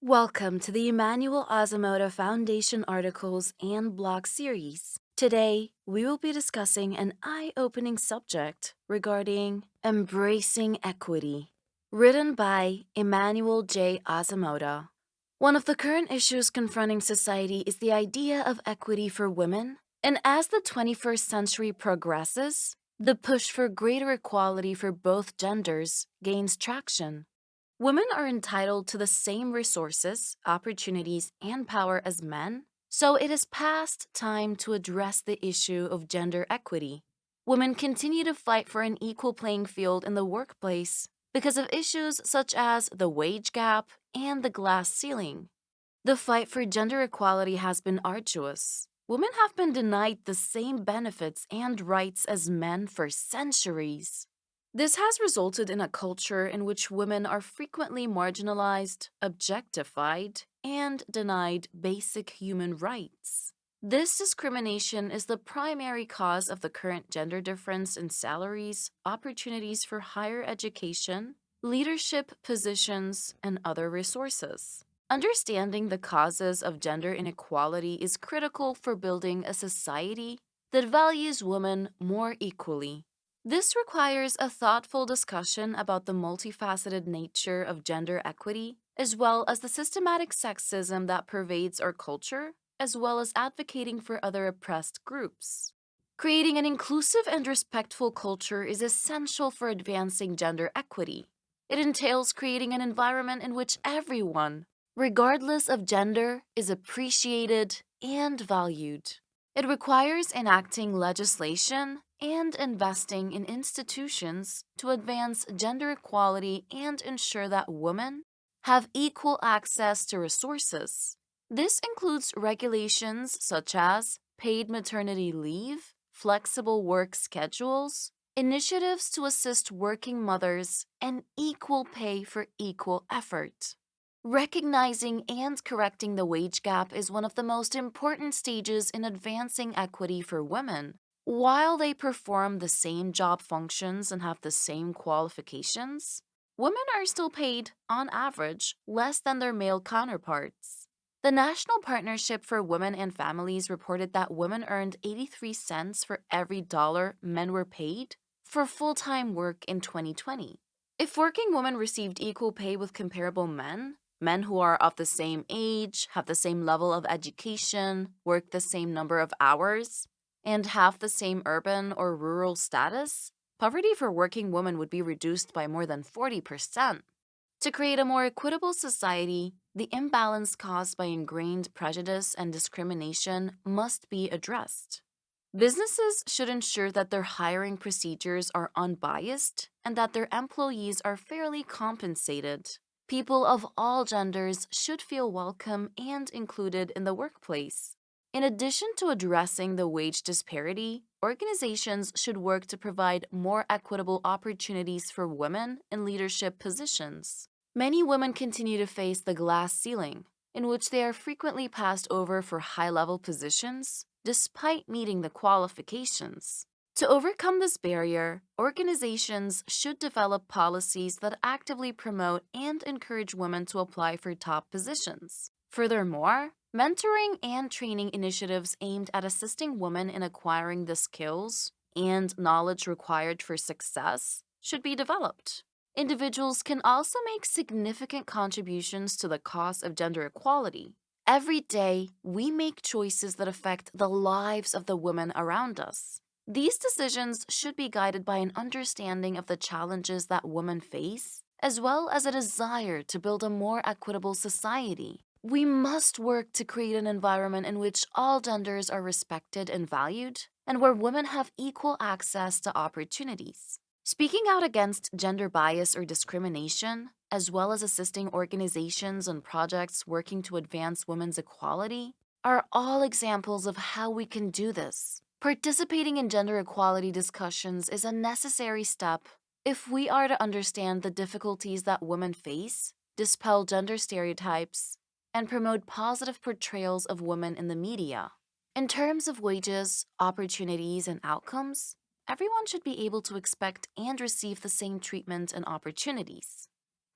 Welcome to the Emmanuel Osemota Foundation articles and blog series. Today, we will be discussing an eye-opening subject regarding embracing equity, written by Emmanuel J. Osemota. One of the current issues confronting society is the idea of equity for women, and as the 21st century progresses, the push for greater equality for both genders gains traction. Women are entitled to the same resources, opportunities, and power as men, so it is past time to address the issue of gender equity. Women continue to fight for an equal playing field in the workplace because of issues such as the wage gap and the glass ceiling. The fight for gender equality has been arduous. Women have been denied the same benefits and rights as men for centuries. This has resulted in a culture in which women are frequently marginalized, objectified, and denied basic human rights. This discrimination is the primary cause of the current gender difference in salaries, opportunities for higher education, leadership positions, and other resources. Understanding the causes of gender inequality is critical for building a society that values women more equally. This requires a thoughtful discussion about the multifaceted nature of gender equity, as well as the systematic sexism that pervades our culture, as well as advocating for other oppressed groups. Creating an inclusive and respectful culture is essential for advancing gender equity. It entails creating an environment in which everyone, regardless of gender, is appreciated and valued. It requires enacting legislation and investing in institutions to advance gender equality and ensure that women have equal access to resources. This includes regulations such as paid maternity leave, flexible work schedules, initiatives to assist working mothers, and equal pay for equal effort. Recognizing and correcting the wage gap is one of the most important stages in advancing equity for women. While they perform the same job functions and have the same qualifications, women are still paid, on average, less than their male counterparts. The National Partnership for Women and Families reported that women earned 83 cents for every dollar men were paid for full-time work in 2020. If working women received equal pay with comparable men who are of the same age, have the same level of education, work the same number of hours, and have the same urban or rural status, poverty for working women would be reduced by more than 40%. To create a more equitable society, the imbalance caused by ingrained prejudice and discrimination must be addressed. Businesses should ensure that their hiring procedures are unbiased and that their employees are fairly compensated. People of all genders should feel welcome and included in the workplace. In addition to addressing the wage disparity, organizations should work to provide more equitable opportunities for women in leadership positions. Many women continue to face the glass ceiling, in which they are frequently passed over for high-level positions despite meeting the qualifications. To overcome this barrier, organizations should develop policies that actively promote and encourage women to apply for top positions. Furthermore, mentoring and training initiatives aimed at assisting women in acquiring the skills and knowledge required for success should be developed. Individuals can also make significant contributions to the cause of gender equality. Every day, we make choices that affect the lives of the women around us. These decisions should be guided by an understanding of the challenges that women face, as well as a desire to build a more equitable society. We must work to create an environment in which all genders are respected and valued, and where women have equal access to opportunities. Speaking out against gender bias or discrimination, as well as assisting organizations and projects working to advance women's equality, are all examples of how we can do this. Participating in gender equality discussions is a necessary step if we are to understand the difficulties that women face, dispel gender stereotypes, and promote positive portrayals of women in the media. In terms of wages, opportunities, and outcomes, everyone should be able to expect and receive the same treatment and opportunities.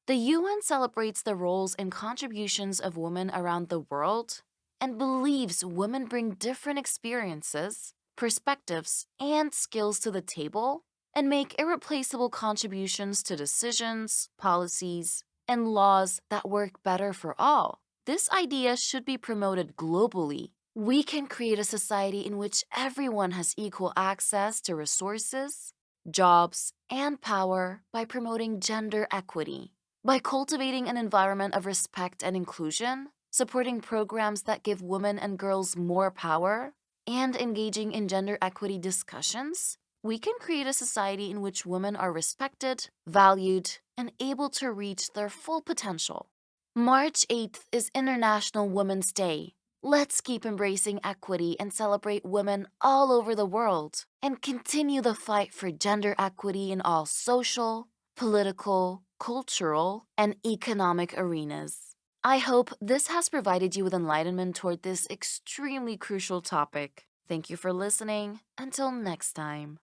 The UN celebrates the roles and contributions of women around the world and believes women bring different experiences, perspectives, and skills to the table and make irreplaceable contributions to decisions, policies, and laws that work better for all. This idea should be promoted globally. We can create a society in which everyone has equal access to resources, jobs, and power by promoting gender equity. By cultivating an environment of respect and inclusion, supporting programs that give women and girls more power, and engaging in gender equity discussions, we can create a society in which women are respected, valued, and able to reach their full potential. March 8th is International Women's Day. Let's keep embracing equity and celebrate women all over the world and continue the fight for gender equity in all social, political, cultural, and economic arenas. I hope this has provided you with enlightenment toward this extremely crucial topic. Thank you for listening. Until next time.